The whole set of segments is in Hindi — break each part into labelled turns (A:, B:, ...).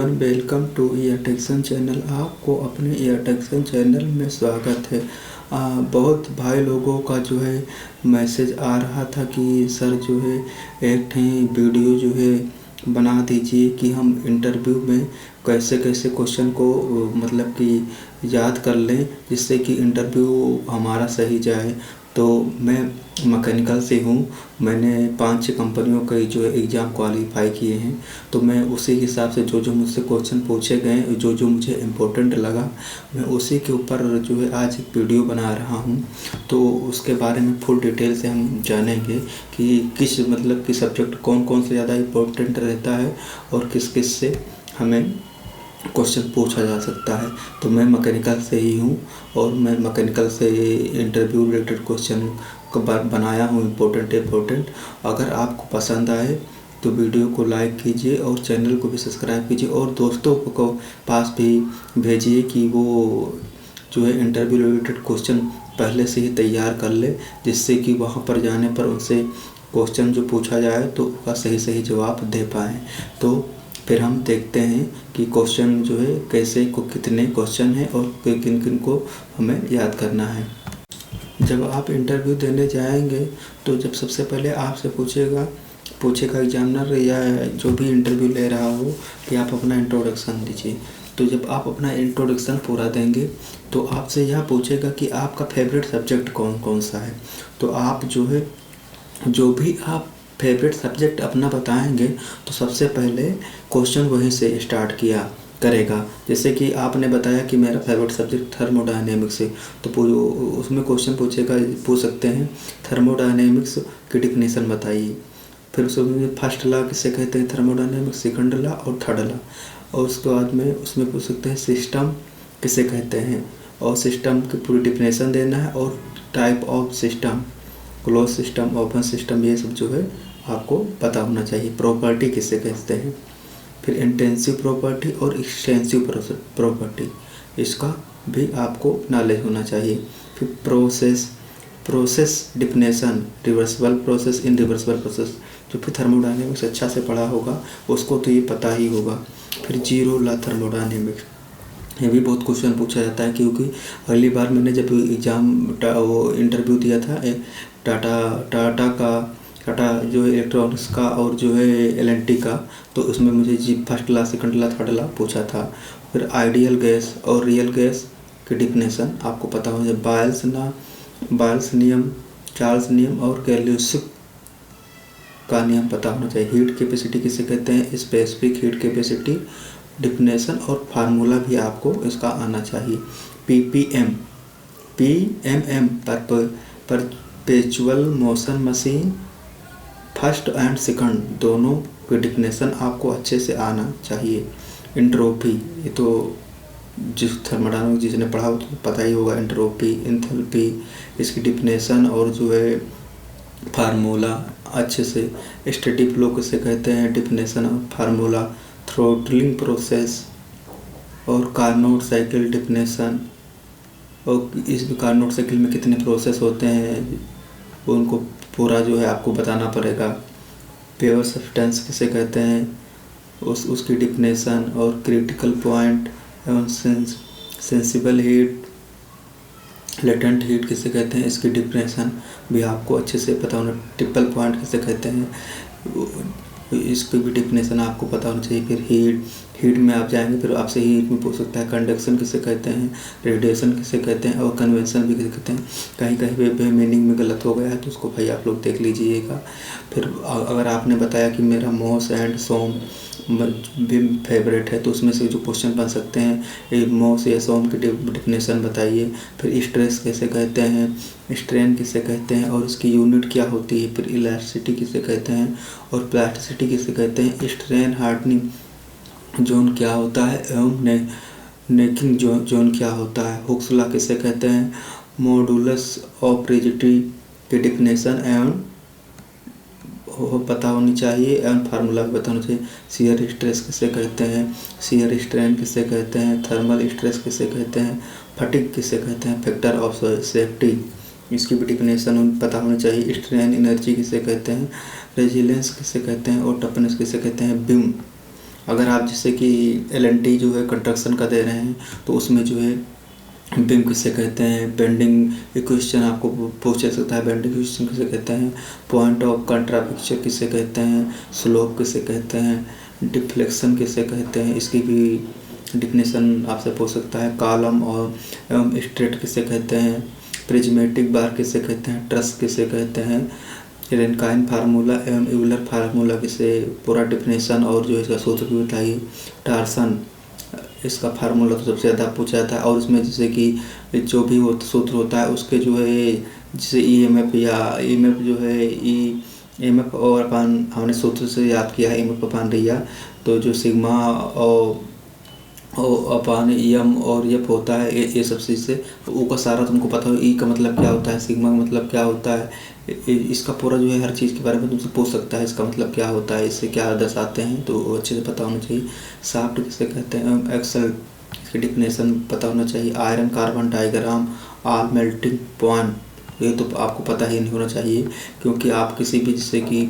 A: Welcome to ईयरटेक्शन channel. आपको अपने ईयरटेक्शन चैनल में स्वागत है। बहुत भाई लोगों का जो है मैसेज आ रहा था कि सर जो है एक वीडियो जो है बना दीजिए कि हम इंटरव्यू में कैसे कैसे क्वेश्चन को मतलब कि याद कर लें जिससे कि इंटरव्यू हमारा सही जाए। तो मैं मैकेनिकल से हूँ। मैंने 5-6 कंपनियों के जो है एग्ज़ाम क्वालिफाई किए हैं। तो मैं उसी हिसाब से जो मुझसे क्वेश्चन पूछे गए, जो मुझे इम्पोर्टेंट लगा, मैं उसी के ऊपर जो है आज एक वीडियो बना रहा हूँ। तो उसके बारे में फुल डिटेल से हम जानेंगे कि किस मतलब कि सब्जेक्ट कौन कौन से ज़्यादा इम्पोर्टेंट रहता है और किस किस से हमें क्वेश्चन पूछा जा सकता है। तो मैं मैकेनिकल से ही हूँ और मैं मैकेनिकल से इंटरव्यू रिलेटेड क्वेश्चन को बनाया हूँ इम्पोर्टेंट। अगर आपको पसंद आए तो वीडियो को लाइक कीजिए और चैनल को भी सब्सक्राइब कीजिए और दोस्तों को पास भी भेजिए कि वो जो है इंटरव्यू रिलेटेड क्वेश्चन पहले से ही तैयार कर ले, जिससे कि वहाँ पर जाने पर उनसे क्वेश्चन जो पूछा जाए तो उसका सही जवाब दे पाएँ। तो फिर हम देखते हैं कि क्वेश्चन जो है कैसे को कितने क्वेश्चन हैं और किन किन को हमें याद करना है। जब आप इंटरव्यू देने जाएंगे तो जब सबसे पहले आपसे पूछेगा एग्जामिनर या जो भी इंटरव्यू ले रहा हो कि आप अपना इंट्रोडक्शन दीजिए। तो जब आप अपना इंट्रोडक्शन पूरा देंगे तो आपसे यह पूछेगा कि आपका फेवरेट सब्जेक्ट कौन कौन सा है। तो आप जो भी आप फेवरेट सब्जेक्ट अपना बताएंगे तो सबसे पहले क्वेश्चन वहीं से स्टार्ट करेगा। जैसे कि आपने बताया कि मेरा फेवरेट सब्जेक्ट थर्मोडायनेमिक्स है, तो उसमें क्वेश्चन पूछ सकते हैं थर्मोडायनेमिक्स की डिफिनेशन बताइए। फिर उसमें फर्स्ट लॉ किसे कहते हैं थर्मोडायनेमिक्स, सेकंड लॉ और थर्ड लॉ। और उसके बाद में उसमें पूछ सकते हैं सिस्टम किसे कहते हैं और सिस्टम की पूरी डिफिनेशन देना है और type of system, close system, open system, ये सब जो है आपको पता होना चाहिए। प्रॉपर्टी किसे कहते हैं, फिर इंटेंसिव प्रॉपर्टी और एक्सटेंसिव प्रॉपर्टी, इसका भी आपको नॉलेज होना चाहिए। फिर process definition, reversible process, irreversible process, जो फिर थर्मोडायनेमिक्स अच्छा से पढ़ा होगा उसको तो ये पता ही होगा। फिर जीरो लॉ थर्मोडायनेमिक्स, ये भी बहुत क्वेश्चन पूछा जाता है क्योंकि अगली बार मैंने जब एग्ज़ाम वो इंटरव्यू दिया था टाटा जो है इलेक्ट्रॉनिक्स का और जो है एल&टी का, तो उसमें मुझे first law, second law, third law पूछा था। फिर आइडियल गैस और रियल गैस की डिफिनेशन आपको पता होना चाहिए। बायल्स नियम, चार्ल्स नियम और कैल्यूसिक का नियम पता होना चाहिए। हीट कैपेसिटी किसे कहते हैं, स्पेसिफिक हीट कैपेसिटी डिफिनेशन और फार्मूला भी आपको इसका आना चाहिए। PMM perpetual motion machine, first and second दोनों की डिफिनेशन आपको अच्छे से आना चाहिए। एंट्रोपी, ये तो जिस थर्मोडायनामिक्स जिसने पढ़ा हो तो पता ही होगा। एंट्रोपी, एंथैल्पी, इसकी डिफिनेशन और जो है फार्मूला अच्छे से। स्टेडी फ्लो किसे कहते हैं, डिफिनेशन और फार्मूला। थ्रोटलिंग प्रोसेस और कार्नोट साइकिल डिफिनेशन, और इस कार्नोट साइकिल में कितने प्रोसेस होते हैं उनको पूरा जो है आपको बताना पड़ेगा। प्योर सब्सटेंस किसे कहते हैं, उसकी डिफिनेशन और क्रिटिकल पॉइंट एवं सेंसिबल हीट, लेटेंट हीट किसे कहते हैं, इसकी डिफिनेशन भी आपको अच्छे से पता होना। ट्रिपल पॉइंट किसे कहते हैं, इसकी भी डिफिनेशन आपको पता होना चाहिए। फिर हीट में आप जाएंगे फिर आपसे हीट में पूछ सकता है कंडक्शन किसे कहते हैं, रेडिएशन किसे कहते हैं और कन्वेंशन भी किसे कहते हैं। कहीं पे मीनिंग में गलत हो गया है तो उसको भाई आप लोग देख लीजिएगा। फिर अगर आपने बताया कि मेरा मॉस एंड सोम भी फेवरेट है तो उसमें से जो क्वेश्चन बन सकते हैं मॉस या सोम की डिफिनेशन बताइए। फिर स्ट्रेस किसे कहते हैं, स्ट्रेन किसे कहते हैं और इसकी यूनिट क्या होती है। फिर इलास्टिसिटी किसे कहते हैं और प्लास्टिसिटी किसे कहते हैं। स्ट्रेन हार्डनिंग जोन क्या होता है एवं नेकिंग जोन क्या होता है। हुक्स लॉ किसे कहते हैं, मॉडुलस ऑफ रिजिडिटी की डिफिनेशन एवं पता होनी चाहिए एवं फार्मूला भी पता होना चाहिए। शियर स्ट्रेस किसे कहते हैं, शियर स्ट्रेन किसे कहते हैं, थर्मल स्ट्रेस किसे कहते हैं, फटिग किसे कहते हैं, फैक्टर ऑफ सेफ्टी, इसकी भी डिफिनेशन पता होनी चाहिए। स्ट्रेन एनर्जी किसे कहते हैं, रेजिलेंस किसे कहते हैं और टफनेस किसे कहते हैं। बीम अगर आप जैसे कि L&T जो है कंस्ट्रक्शन का दे रहे हैं तो उसमें जो है बीम किसे कहते हैं, बेंडिंग इक्वेशन आपको पूछ सकता है, बेंडिंग इक्वेशन किसे कहते हैं, पॉइंट ऑफ कंट्रापिक्चर किसे कहते हैं, स्लोप किसे कहते हैं, डिफ्लेक्शन किसे कहते हैं, इसकी भी डिफिनेशन आपसे पूछ सकता है, कॉलम और एवं स्ट्रेट किसे कहते हैं, प्रिज्मेटिक बार किसे कहते हैं, ट्रस किसे कहते हैं, रेनकाइन फार्मूला एवं यूलर फार्मूला किसे पूरा डिफिनेशन और जो इसका सूत्र भी बताइए, टार्सन इसका फार्मूला तो सबसे ज़्यादा पूछा जाता है। और इसमें जैसे कि जो भी वो सूत्र होता है उसके जो है जैसे EMF या EMF जो है EMF और अपन हमने सूत्र से याद किया है, EMF अपान रिया, तो जो सिग्मा और अपान एम और एफ होता है ये सब चीज़ से, तो ओ का सारा तुमको पता हो, ई का मतलब क्या होता है, सिग्मा का मतलब क्या होता है, इसका पूरा जो है हर चीज़ के बारे में तुमसे पूछ सकता है, इसका मतलब क्या होता है, इससे क्या दर्शाते हैं, तो अच्छे से पता होना चाहिए। शाफ्ट किसे कहते हैं, एक्सल इसकी डिफिनेशन पता होना चाहिए, iron carbon diagram, all melting point, ये तो आपको पता ही नहीं होना चाहिए, क्योंकि आप किसी भी जैसे कि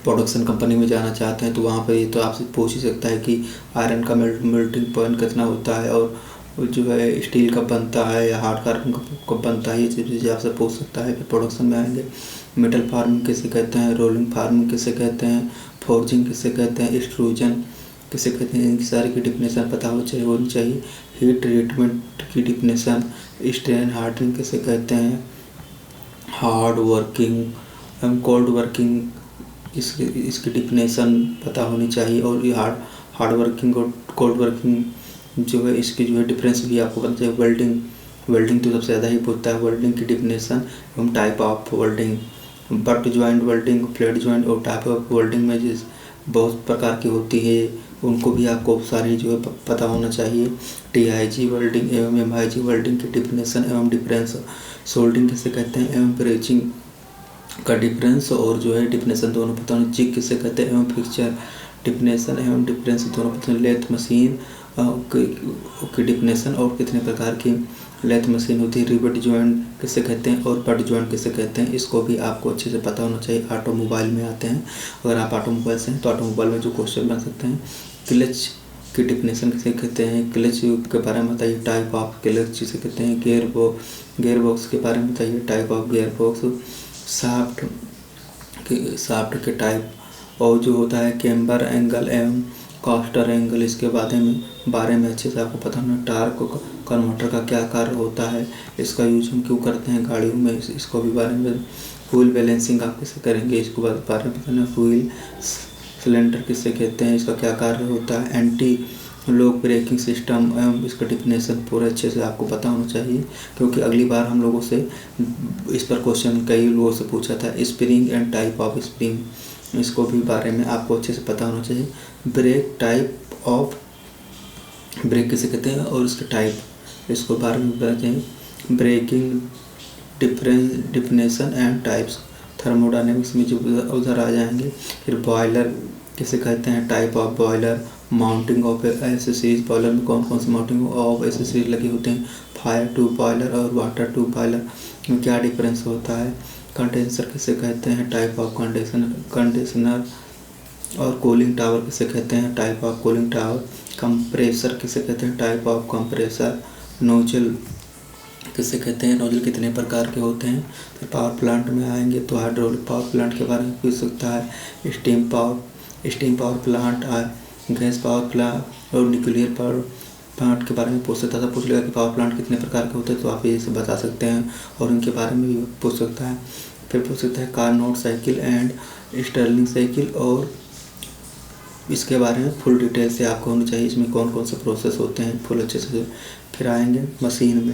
A: प्रोडक्शन कंपनी में जाना चाहते हैं तो वहाँ पे ये तो आपसे पूछ ही सकता है कि आयरन का मेल्टिंग पॉइंट कितना होता है, और जो है स्टील कब बनता है या हार्ड कार्बन कब बनता है, ये चीज़ें आपसे पूछ सकता है। फिर प्रोडक्शन में आएंगे, मेटल फार्मिंग किसे कहते हैं, रोलिंग फार्मिंग किसे कहते हैं, फोर्जिंग किसे कहते हैं, एक्सट्रूजन किसे कहते हैं, इनकी सारी की डिफिनेशन पता होनी चाहिए। हीट ट्रीटमेंट की डिफिनेशन, स्ट्रेन हार्डनिंग किसे कहते हैं, हार्ड वर्किंग कोल्ड वर्किंग इसकी डिफिनेशन पता होनी चाहिए। और ये हार्ड वर्किंग और कोल्ड वर्किंग जो है इसकी जो है डिफरेंस भी आपको पता चाहिए। वेल्डिंग तो सबसे ज़्यादा ही पूछता है, वेल्डिंग की डिफिनेशन एवं type of welding, but joint welding, flat joint और टाइप ऑफ वेल्डिंग में जिस बहुत प्रकार की होती है उनको भी आपको सारी जो है पता होना चाहिए। TIG वेल्डिंग एवं MIG वेल्डिंग की डिफिनेशन एवं डिफरेंस, सोल्डिंग किसे कहते हैं एवं ब्रेचिंग का डिफरेंस और जो है डिफिनेशन दोनों पता होना। जिग किसे कहते हैं एवं फिक्सचर डिफिनेशन एवं डिफरेंस दोनों पता होना। लेथ मशीन की डिफिनेशन और कितने प्रकार की लेथ मशीन होती है। रिवेट जॉइंट किसे कहते हैं और बट जॉइंट किसे कहते हैं, इसको भी आपको अच्छे से पता होना चाहिए। ऑटोमोबाइल में आते हैं, अगर आप ऑटोमोबाइल से हैं तो ऑटोमोबाइल में जो क्वेश्चन बन सकते हैं। क्लच की डिफिनेशन किसे कहते हैं, क्लच के बारे में बताइए, टाइप ऑफ क्लच जिसे कहते हैं। गेयर बॉक्स के बारे में बताइए, type of gear box. Shaft के टाइप और जो होता है कैम्बर एंगल एवं कास्टर एंगल, इसके बारे में अच्छे से आपको पता होना। टार्क कन्वर्टर का क्या कार्य होता है, इसका यूज हम क्यों करते हैं गाड़ियों में, इसको भी बारे में। व्हील बैलेंसिंग आप कैसे करेंगे, इसको बारे में बताना। व्हील सिलेंडर किसे कहते हैं, इसका क्या कार्य होता है। एंटी लॉक ब्रेकिंग सिस्टम एवं इसका डिफिनेशन पूरे अच्छे से आपको पता होना चाहिए, क्योंकि अगली बार हम लोगों से इस पर क्वेश्चन कई लोगों से पूछा था। Spring and type of spring, इसको भी बारे में आपको अच्छे से पता होना चाहिए। ब्रेक, टाइप ऑफ ब्रेक किसे कहते हैं और इसके टाइप, इसको बारे में बताना चाहिए। Breaking definition and types, thermodynamics में जो उधर आ जाएंगे। फिर बॉयलर किसे कहते हैं, type of boiler. Mounting of accessories, boiler में कौन कौन से माउंटिंग ऑफ एसेसरीज लगे होते हैं। फायर ट्यूब बॉयलर और वाटर ट्यूब बॉयलर में क्या डिफरेंस होता है। कंडेंसर किसे कहते हैं, टाइप ऑफ कंडेंसर और कूलिंग टावर किसे कहते हैं, type of cooling tower. Compressor किसे कहते हैं, टाइप ऑफ कंप्रेसर। नोजल किसे कहते हैं, नोजल कितने प्रकार के होते हैं। फिर पावर प्लांट में आएंगे तो हाइड्रोलिक पावर प्लांट के बारे में पूछ सकता है। Steam power plant, gas power plant और न्यूक्लियर पावर प्लांट के बारे में पूछ सकता था। पूछ लेगा कि पावर प्लांट कितने प्रकार के होते हैं तो आप ये सब बता सकते हैं, और उनके बारे में भी पूछ सकता है। फिर पूछ सकता है Carnot cycle and Stirling cycle, और इसके बारे में फुल डिटेल से आपको होनी चाहिए, इसमें कौन कौन से प्रोसेस होते हैं फुल अच्छे से। फिर आएंगे मशीन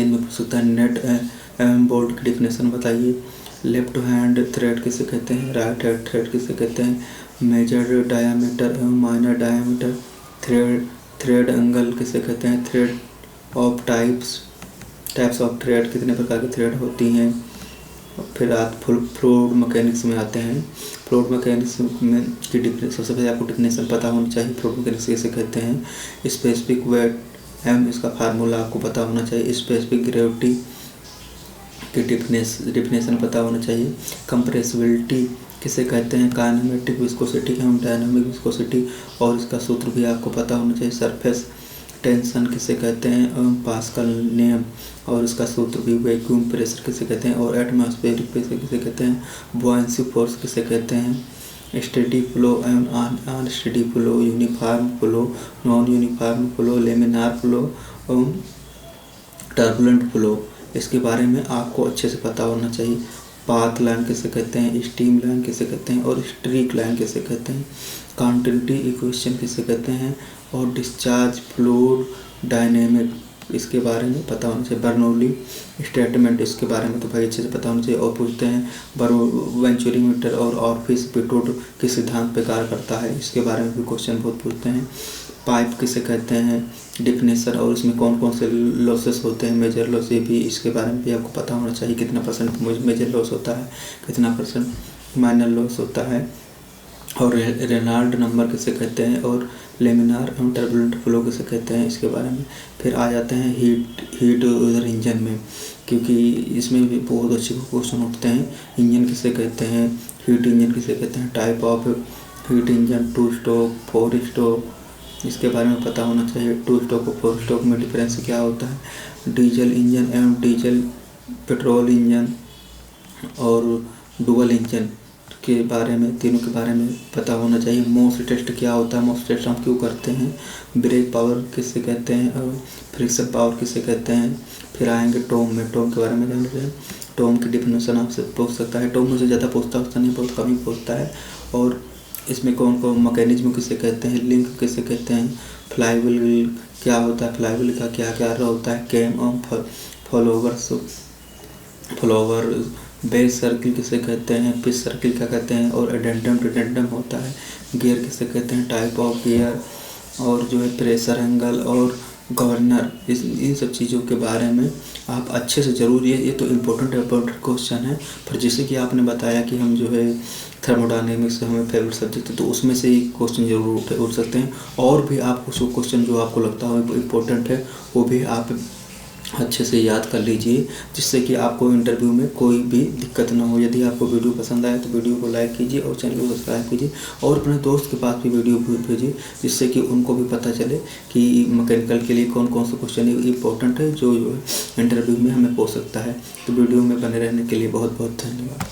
A: में पूछ सकता है नेट एवं बोल्ट की डिफिनेशन बताइए। लेफ्ट हैंड थ्रेड किसे कहते हैं, राइट हैंड थ्रेड किसे कहते हैं। मेजर डायामीटर एवं माइनर डायामीटर। थ्रेड एंगल किसे कहते हैं। Thread of types of thread, कितने प्रकार की थ्रेड होती हैं। फिर आप फ्लूइड मैकेनिक्स में आते हैं। फ्लूइड मैकेनिक्स में की डिफरेंस, सबसे पहले आपको डिफिनेशन पता होनी चाहिए, फ्लूइड मैकेनिक्स किसे कहते हैं। स्पेसिफिक वेट एवं इसका फार्मूला आपको पता होना चाहिए। स्पेसिफिक ग्रेविटी की डिफिनेशन पता होना चाहिए। कंप्रेसिबिलिटी किसे कहते हैं, काइनेमेटिक विस्कोसिटी, हेमोडायनामिक विस्कोसिटी, और इसका सूत्र भी आपको पता होना चाहिए। सरफेस टेंशन किसे कहते हैं, पास्कल नियम, और इसका सूत्र भी। वैक्यूम प्रेशर किसे कहते हैं, और एटमॉस्फेरिक प्रेशर किसे कहते हैं। बुआंसी फोर्स किसे कहते हैं। Steady flow and unsteady flow, uniform flow, non uniform flow, laminar flow, turbulent flow, इसके बारे में आपको अच्छे से पता होना चाहिए। पाथ लाइन किसे कहते हैं, स्टीम लाइन किसे कहते हैं, और स्ट्रीक लाइन किसे कहते हैं। कॉन्टिन्यूटी इक्वेशन किसे कहते हैं, और डिस्चार्ज फ्लूइड डायनेमिक, इसके बारे में पता होना चाहिए। बर्नौली स्टेटमेंट, इसके बारे में तो भाई अच्छे से पता होना चाहिए। और पूछते हैं वेंचुरीमीटर और ऑर्फिस पिटोट किस सिद्धांत पे कार्य करता है, इसके बारे में भी क्वेश्चन बहुत पूछते हैं। पाइप किसे कहते हैं, डिफिनेशन, और इसमें कौन कौन से लॉसेस होते हैं, मेजर लॉस, ये भी इसके बारे में भी आपको पता होना चाहिए। कितना परसेंट मेजर लॉस होता है, कितना परसेंट माइनर लॉस होता है। और रेनॉल्ड नंबर किसे कहते हैं, और लेमिनार एंड टर्बुलेंट फ्लो किसे कहते हैं, इसके बारे में। फिर आ जाते हैं हीट उधर इंजन में, क्योंकि इसमें भी बहुत अच्छे क्वेश्चन उठते हैं। इंजन किसे कहते हैं, हीट इंजन किसे कहते हैं, type of heat engine, 2 stroke, 4 stroke, इसके बारे में पता होना चाहिए। 2 स्ट्रोक और 4 स्ट्रोक में डिफरेंस क्या होता है। डीजल इंजन एवं डीजल पेट्रोल इंजन और डुअल इंजन के बारे में, तीनों के बारे में पता होना चाहिए। मोस्ट टेस्ट क्या होता है, मोस्ट टेस्ट हम क्यों करते हैं। ब्रेक पावर किसे कहते हैं, और फ्रिक्शन पावर किसे कहते हैं। फिर आएंगे टोम में, टोम के बारे में जान लें। टोम की डिफिनेशन आपसे पूछ सकता है। टोम मुझे ज़्यादा पूछता नहीं, बहुत कम ही पूछता है। और इसमें कौन कौन मैकेनिज्म किसे कहते हैं, लिंक किसे कहते हैं, फ्लाईव्हील क्या होता है, फ्लाईव्हील का क्या कार्य होता है, कैम और फ्लोवर, बेस सर्किल किसे कहते हैं, पिच सर्किल क्या कहते हैं, और एडेंडम डिडेंडम होता है। गियर किसे कहते हैं, टाइप ऑफ गियर, और जो है प्रेशर एंगल और गवर्नर, इन सब चीज़ों के बारे में आप अच्छे से ज़रूर, ये तो इम्पोर्टेंट क्वेश्चन है। पर जैसे कि आपने बताया कि हम जो है थर्मोडायनेमिक्स हमें फेवरेट सब्जेक्ट है, तो उसमें से एक क्वेश्चन जरूर उठ सकते हैं। और भी आप कुछ क्वेश्चन जो आपको लगता हो इम्पोर्टेंट है, वो भी आप अच्छे से याद कर लीजिए, जिससे कि आपको इंटरव्यू में कोई भी दिक्कत ना हो। यदि आपको वीडियो पसंद आए तो वीडियो को लाइक कीजिए और चैनल को सब्सक्राइब कीजिए, और अपने दोस्त के पास भी वीडियो भेजिए, जिससे कि उनको भी पता चले कि मैकेनिकल के लिए कौन कौन से क्वेश्चन इंपॉर्टेंट है जो इंटरव्यू में हमें पूछ सकता है। तो वीडियो में बने रहने के लिए बहुत बहुत धन्यवाद।